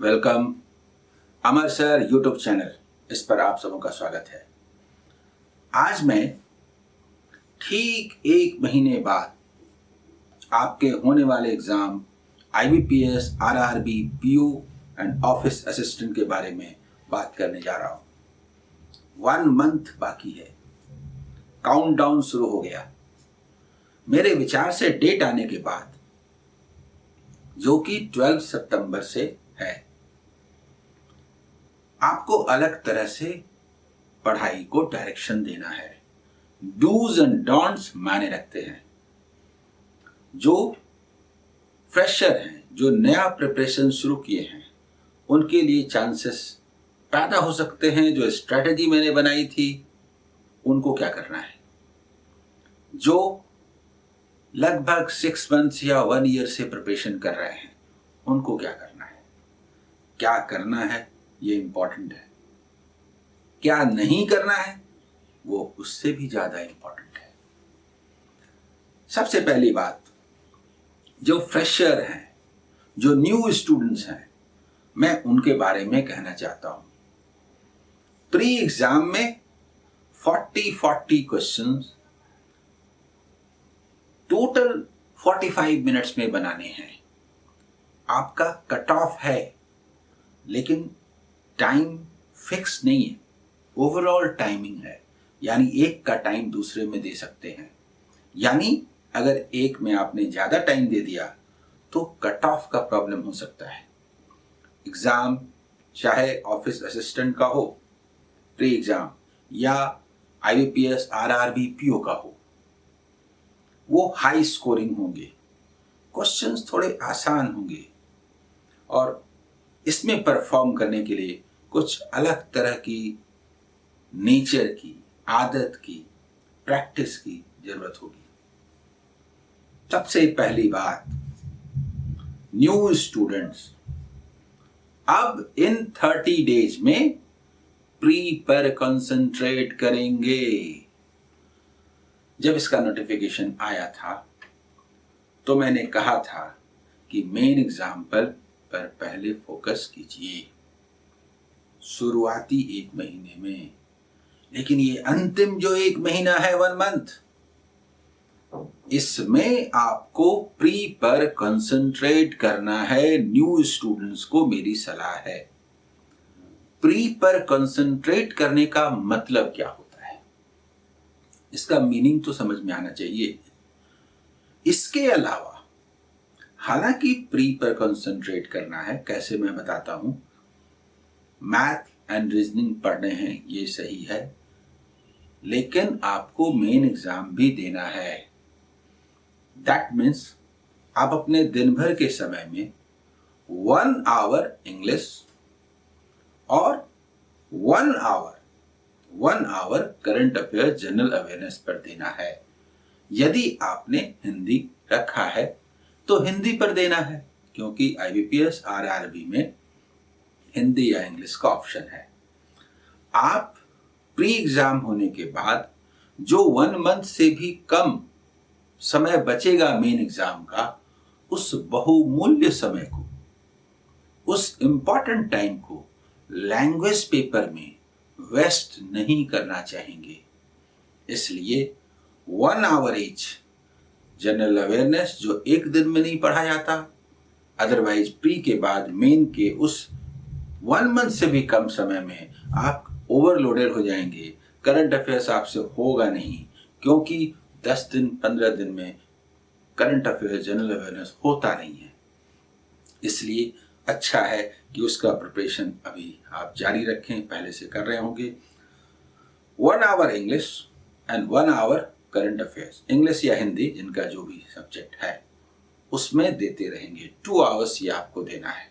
Welcome अमर sir YouTube channel. इस पर आप सबों का स्वागत है। आज मैं ठीक 1 महीने बाद आपके होने वाले exam IBPS, RRB, PO and office assistant के बारे में बात करने जा रहा हूं। 1 मंथ बाकी है, काउंटडाउन शुरू हो गया। मेरे विचार से डेट आने के बाद, जो कि 12 सितंबर से है, आपको अलग तरह से पढ़ाई को डायरेक्शन देना है। डूज एंड डोंट्स मायने रखते हैं। जो फ्रेशर हैं, जो नया प्रिपरेशन शुरू किए हैं, उनके लिए चांसेस पैदा हो सकते हैं। जो स्ट्रेटजी मैंने बनाई थी, उनको क्या करना है। जो लगभग 6 मंथ्स या 1 ईयर से प्रिपरेशन कर रहे हैं, उनको क्या करना है। क्या करना है ये इंपॉर्टेंट है, क्या नहीं करना है वो उससे भी ज्यादा इंपॉर्टेंट है। सबसे पहली बात, जो फ्रेशर हैं, जो न्यू स्टूडेंट्स हैं, मैं उनके बारे में कहना चाहता हूं। प्री एग्जाम में 40 क्वेश्चंस टोटल 45 मिनट्स में बनाने हैं। आपका कट ऑफ है, लेकिन टाइम फिक्स नहीं है, ओवरऑल टाइमिंग है। यानी एक का टाइम दूसरे में दे सकते हैं। यानी अगर एक में आपने ज्यादा टाइम दे दिया तो कट ऑफ का प्रॉब्लम हो सकता है। एग्जाम चाहे ऑफिस असिस्टेंट का हो, प्री एग्जाम, या IBPS, RRB, PO का हो, वो हाई स्कोरिंग होंगे, क्वेश्चंस थोड़े आसान होंगे और इसमें परफॉर्म करने के लिए कुछ अलग तरह की नेचर की, आदत की, प्रैक्टिस की जरूरत होगी। सबसे पहली बात, न्यू स्टूडेंट्स अब इन 30 डेज में प्री पर कंसंट्रेट करेंगे। जब इसका नोटिफिकेशन आया था तो मैंने कहा था कि मेन एग्जाम्पल पर पहले फोकस कीजिए शुरुआती 1 महीने में। लेकिन ये अंतिम जो 1 महीना है, 1 मंथ, इसमें आपको प्री पर कंसंट्रेट करना है। न्यू स्टूडेंट्स को मेरी सलाह है। प्री पर कंसंट्रेट करने का मतलब क्या होता है, इसका मीनिंग तो समझ में आना चाहिए। इसके अलावा, हालांकि प्री पर कंसंट्रेट करना है, कैसे मैं बताता हूं। मैथ एंड रीजनिंग पढ़ने हैं, ये सही है, लेकिन आपको मेन एग्जाम भी देना है। दैट मीन्स आप अपने दिन भर के समय में 1 आवर इंग्लिश और 1 hour current affair general awareness पर देना है। यदि आपने हिंदी रखा है तो हिंदी पर देना है, क्योंकि IBPS, RRB में हिंदी या इंग्लिश का ऑप्शन है। आप प्री एग्जाम होने के बाद जो 1 मंथ से भी कम समय बचेगा मेन एग्जाम का, उस बहुमूल्य समय को, उस इंपॉर्टेंट टाइम को लैंग्वेज पेपर में वेस्ट नहीं करना चाहेंगे। इसलिए 1 आवर ईच जनरल अवेयरनेस, जो 1 दिन में नहीं पढ़ा जाता, अदरवाइज प्री के बाद मेन के उस 1 मंथ से भी कम समय में आप ओवरलोडेड हो जाएंगे। करंट अफेयर्स आपसे होगा नहीं, क्योंकि 10 दिन 15 दिन में करंट अफेयर्स जनरल अवेयरनेस होता नहीं है। इसलिए अच्छा है कि उसका प्रिपरेशन अभी आप जारी रखें, पहले से कर रहे होंगे। 1 hour English and 1 hour current affairs, English या हिंदी, जिनका जो भी सब्जेक्ट है, उसमें देते रहेंगे। 2 आवर्स ये आपको देना है।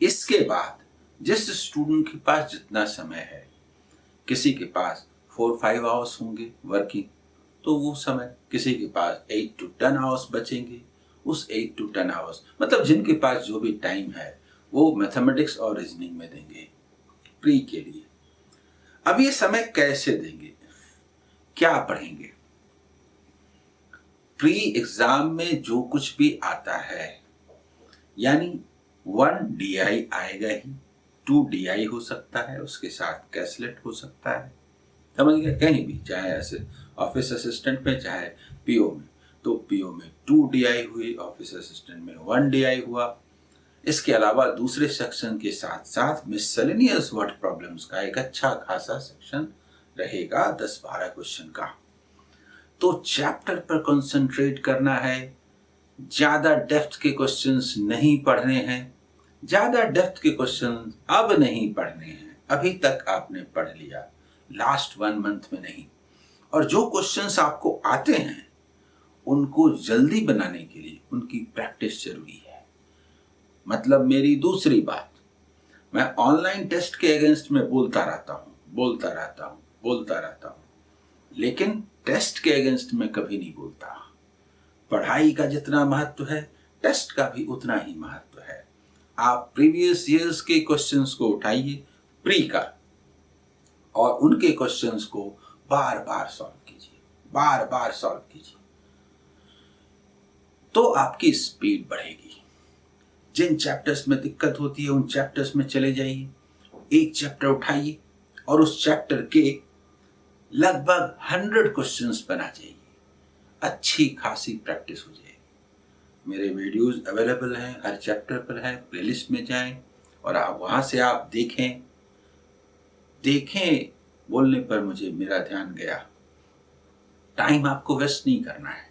इसके बाद जिस स्टूडेंट के पास जितना समय है, किसी के पास 4-5 आवर्स होंगे वर्किंग, तो वो समय, किसी के पास 8 to 10 आवर्स बचेंगे, उस 8 to 10 आवर्स, मतलब जिनके पास जो भी टाइम है, वो मैथमेटिक्स और रीजनिंग में देंगे प्री के लिए। अब ये समय कैसे देंगे, क्या पढ़ेंगे। प्री एग्जाम में जो कुछ भी आता है, यानी 1 DI आएगा ही, 2 DI हो सकता है, उसके साथ कैसलेट हो सकता है, समझ गए, कहीं भी, चाहे ऐसे ऑफिस असिस्टेंट में चाहे पीओ में। तो पीओ में 2 DI हुई, ऑफिस असिस्टेंट में 1 DI हुआ। इसके अलावा दूसरे सेक्शन के साथ साथ मिससेलेनियस वर्ड प्रॉब्लम्स का एक अच्छा खासा सेक्शन रहेगा 10-12 क्वेश्चन का। तो चैप्टर पर कंसंट्रेट करना है, ज्यादा डेप्थ के क्वेश्चंस नहीं पढ़ने हैं, ज्यादा डेप्थ के क्वेश्चन अब नहीं पढ़ने हैं, अभी तक आपने पढ़ लिया, लास्ट 1 मंथ में नहीं। और जो क्वेश्चंस आपको आते हैं उनको जल्दी बनाने के लिए उनकी प्रैक्टिस जरूरी है। मतलब मेरी दूसरी बात, मैं ऑनलाइन टेस्ट के अगेंस्ट में बोलता रहता हूं, लेकिन टेस्ट के अगेंस्ट में कभी नहीं बोलता। पढ़ाई का जितना महत्व है, टेस्ट का भी उतना ही महत्व है। आप प्रीवियस ईयर्स के क्वेश्चंस को उठाइए, प्री का, और उनके क्वेश्चंस को बार बार सॉल्व कीजिए, तो आपकी स्पीड बढ़ेगी। जिन चैप्टर्स में दिक्कत होती है उन चैप्टर्स में चले जाइए, एक चैप्टर उठाइए और उस चैप्टर के लगभग 100 क्वेश्चंस बना जाइए, अच्छी खासी प्रैक्टिस हो जाएगी। मेरे वीडियोस अवेलेबल हैं, हर चैप्टर पर है, प्लेलिस्ट में जाएं और आप वहां से आप देखें। बोलने पर मुझे मेरा ध्यान गया, टाइम आपको वेस्ट नहीं करना है।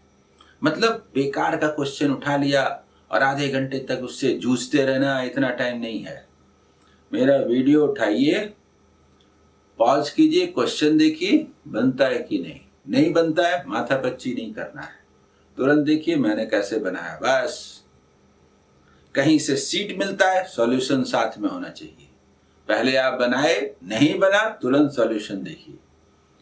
मतलब बेकार का क्वेश्चन उठा लिया और आधे घंटे तक उससे जूझते रहना, इतना टाइम नहीं है। मेरा वीडियो उठाइए, पॉज कीजिए, क्वेश्चन देखिए बनता है कि नहीं बनता है, माथा पच्ची नहीं करना है, तुरंत देखिए मैंने कैसे बनाया, बस। कहीं से सीट मिलता है, सॉल्यूशन साथ में होना चाहिए। पहले आप बनाए, नहीं बना, तुरंत सॉल्यूशन देखिए।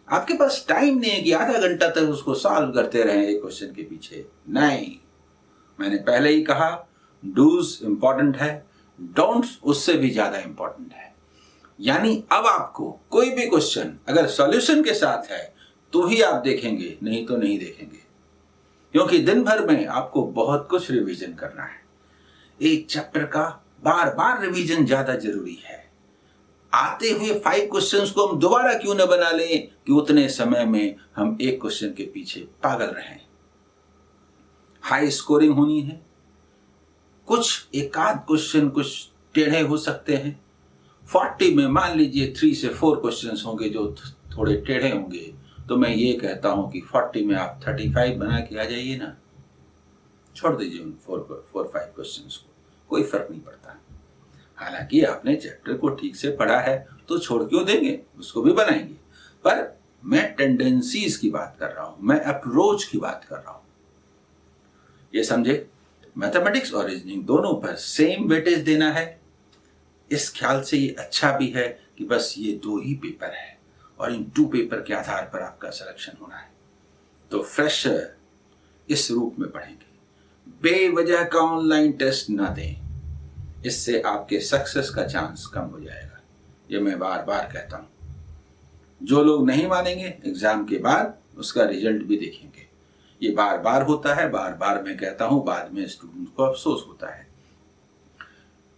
आपके पास टाइम नहीं है कि आधा घंटा तक उसको सॉल्व करते रहे एक क्वेश्चन के पीछे, नहीं। मैंने पहले ही कहा, डूज इंपॉर्टेंट है, डोंट्स उससे भी ज्यादा इंपॉर्टेंट है। यानी अब आपको कोई भी क्वेश्चन अगर सॉल्यूशन के साथ है तो ही आप देखेंगे, नहीं तो नहीं देखेंगे, क्योंकि दिन भर में आपको बहुत कुछ रिवीजन करना है। एक चैप्टर का बार बार रिवीजन ज्यादा जरूरी है। आते हुए 5 क्वेश्चंस को हम दोबारा क्यों न बना लें कि उतने समय में हम एक क्वेश्चन के पीछे पागल रहें। हाई स्कोरिंग होनी है, कुछ एकाध क्वेश्चन कुछ टेढ़े हो सकते हैं। 40 में मान लीजिए 3 से 4 क्वेश्चंस होंगे जो थोड़े टेढ़े होंगे, तो मैं ये कहता हूं कि 40 में आप 35 बना के आ जाइए ना, छोड़ दीजिए उन 4-5 क्वेश्चंस को, कोई फर्क नहीं पड़ता। हालांकि आपने चैप्टर को ठीक से पढ़ा है तो छोड़ क्यों देंगे, उसको भी बनाएंगे। पर मैं टेंडेंसीज की बात कर रहा हूं, मैं अप्रोच की बात कर रहा हूं, ये समझे। मैथमेटिक्स और रीजनिंग दोनों पर सेम वेटेज देना है, इस ख्याल से ये अच्छा भी है कि बस ये 2 ही पेपर है और इन 2 पेपर के आधार पर आपका सिलेक्शन होना है। तो फ्रेशर इस रूप में पढ़ेंगे, बेवजह का ऑनलाइन टेस्ट ना दें, इससे आपके सक्सेस का चांस कम हो जाएगा। ये मैं बार बार कहता हूं। जो लोग नहीं मानेंगे एग्जाम के बाद उसका रिजल्ट भी देखेंगे। ये बार बार होता है, बार बार मैं कहता हूं, बाद में स्टूडेंट को अफसोस होता है।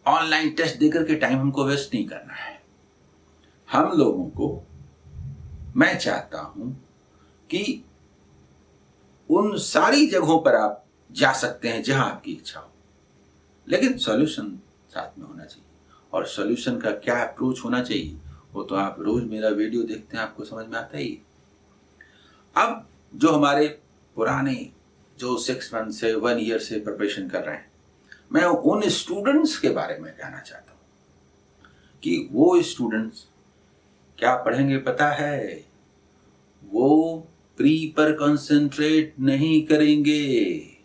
ऑनलाइन टेस्ट देकर के टाइम हमको वेस्ट नहीं करना है। हम लोगों को, मैं चाहता हूं कि उन सारी जगहों पर आप जा सकते हैं जहां आपकी इच्छा हो, लेकिन सॉल्यूशन साथ में होना चाहिए। और सॉल्यूशन का क्या अप्रोच होना चाहिए वो तो आप रोज मेरा वीडियो देखते हैं, आपको समझ में आता ही। अब जो हमारे पुराने जो 6 मंथ से 1 ईयर से प्रिपरेशन कर रहे हैं, मैं उन स्टूडेंट्स के बारे में कहना चाहता हूं कि वो स्टूडेंट्स क्या पढ़ेंगे पता है, वो प्री पर कंसंट्रेट नहीं करेंगे,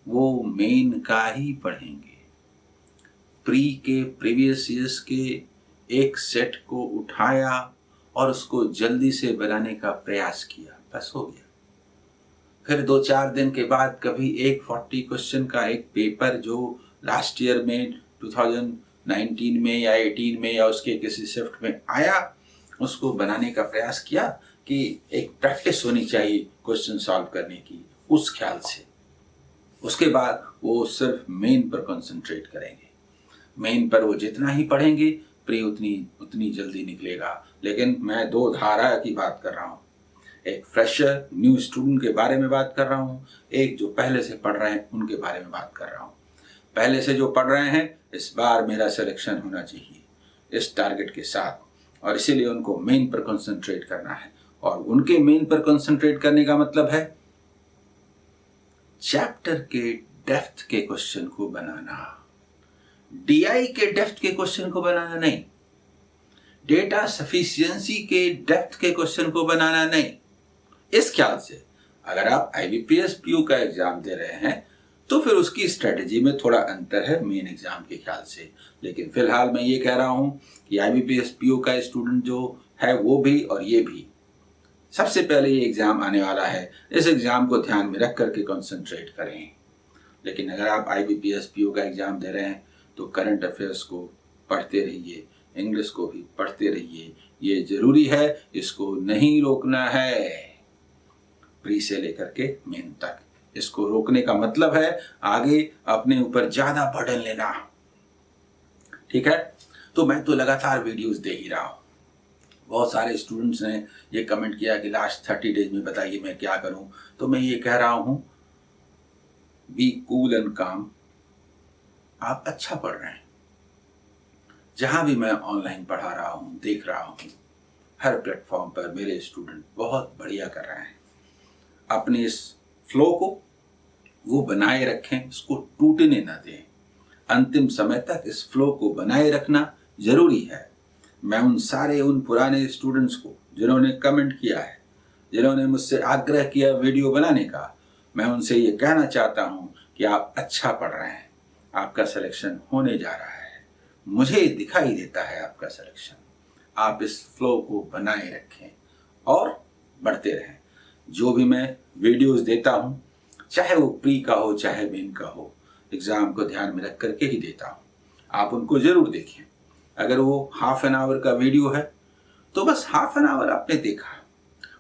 वो मेन का ही पढ़ेंगे। प्री के प्रीवियस ईयर्स के एक सेट को उठाया और उसको जल्दी से बनाने का प्रयास किया, बस हो गया। फिर 2-4 दिन के बाद कभी एक 40 क्वेश्चन का एक पेपर जो लास्ट ईयर में 2019 में या 18 में या उसके किसी शिफ्ट में आया, उसको बनाने का प्रयास किया कि एक प्रैक्टिस होनी चाहिए क्वेश्चन सॉल्व करने की, उस ख्याल से। उसके बाद वो सिर्फ मेन पर कंसंट्रेट करेंगे। मेन पर वो जितना ही पढ़ेंगे प्री उतनी उतनी जल्दी निकलेगा। लेकिन मैं दो धारा की बात कर रहा हूँ, एक फ्रेशर न्यू स्टूडेंट के बारे में बात कर रहा हूँ, एक जो पहले से पढ़ रहे हैं उनके बारे में बात कर रहा हूँ। पहले से जो पढ़ रहे हैं, इस बार मेरा सिलेक्शन होना चाहिए इस टारगेट के साथ, और इसीलिए उनको मेन पर कंसंट्रेट करना है। और उनके मेन पर कंसंट्रेट करने का मतलब है चैप्टर के डेप्थ के क्वेश्चन को बनाना, डीआई के डेप्थ के क्वेश्चन को बनाना नहीं, डेटा सफिशिएंसी के डेप्थ के क्वेश्चन को बनाना नहीं। इस ख्याल से अगर आप आईबीपीएस पीयू का एग्जाम दे रहे हैं तो फिर उसकी स्ट्रेटजी में थोड़ा अंतर है मेन एग्जाम के ख्याल से। लेकिन फिलहाल मैं ये कह रहा हूं कि आईबीपीएस पीयू का स्टूडेंट जो है वो भी और ये भी, सबसे पहले ये एग्जाम आने वाला है, इस एग्जाम को ध्यान में रख करके कंसंट्रेट करें। लेकिन अगर आप आईबीपीएस पीयू का एग्जाम दे रहे हैं तो करंट अफेयर्स को पढ़ते रहिए, इंग्लिश को भी पढ़ते रहिए, ये जरूरी है, इसको नहीं रोकना है। प्री से लेकर के मेन तक इसको रोकने का मतलब है आगे अपने ऊपर ज्यादा बर्डन लेना। ठीक है, तो मैं तो लगातार वीडियोस दे ही रहा हूं। बहुत सारे स्टूडेंट्स ने ये कमेंट किया कि लास्ट 30 डेज में बताइए मैं क्या करूं। तो मैं ये कह रहा हूं, बी कूल एंड काम। आप अच्छा पढ़ रहे हैं, जहां भी मैं ऑनलाइन पढ़ा रहा हूं, देख रहा हूं, हर प्लेटफॉर्म पर मेरे स्टूडेंट बहुत बढ़िया कर रहे हैं। अपने इस फ्लो को वो बनाए रखें, इसको टूटने ना दें। अंतिम समय तक इस फ्लो को बनाए रखना जरूरी है। मैं उन पुराने स्टूडेंट्स को जिन्होंने कमेंट किया है, जिन्होंने मुझसे आग्रह किया वीडियो बनाने का, मैं उनसे ये कहना चाहता हूँ कि आप अच्छा पढ़ रहे हैं, आपका सिलेक्शन होने जा रहा है, मुझे दिखाई देता है आपका सिलेक्शन। आप इस फ्लो को बनाए रखें और बढ़ते रहें। जो भी मैं वीडियोस देता हूँ, चाहे वो प्री का हो चाहे मेन का हो, एग्जाम को ध्यान में रख करके ही देता हूँ। आप उनको जरूर देखें। अगर वो हाफ एन आवर का वीडियो है तो बस हाफ एन आवर आपने देखा,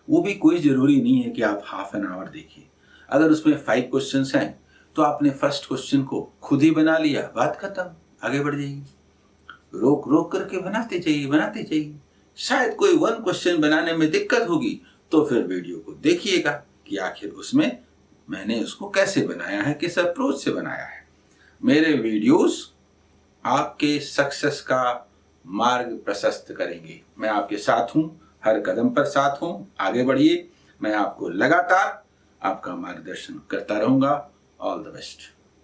वो भी कोई जरूरी नहीं है कि आप हाफ एन आवर देखिए। अगर उसमें 5 क्वेश्चंस हैं तो आपने फर्स्ट क्वेश्चन को खुद ही बना लिया, बात खत्म, आगे बढ़ जाइए। रोक रोक करके बनाते जाइए। शायद कोई 1 क्वेश्चन बनाने में दिक्कत होगी तो फिर वीडियो को देखिएगा कि आखिर उसमें मैंने उसको कैसे बनाया है, किस अप्रोच से बनाया है। मेरे वीडियोस आपके सक्सेस का मार्ग प्रशस्त करेंगे। मैं आपके साथ हूं, हर कदम पर साथ हूं, आगे बढ़िए। मैं आपको लगातार आपका मार्गदर्शन करता रहूंगा। All the best.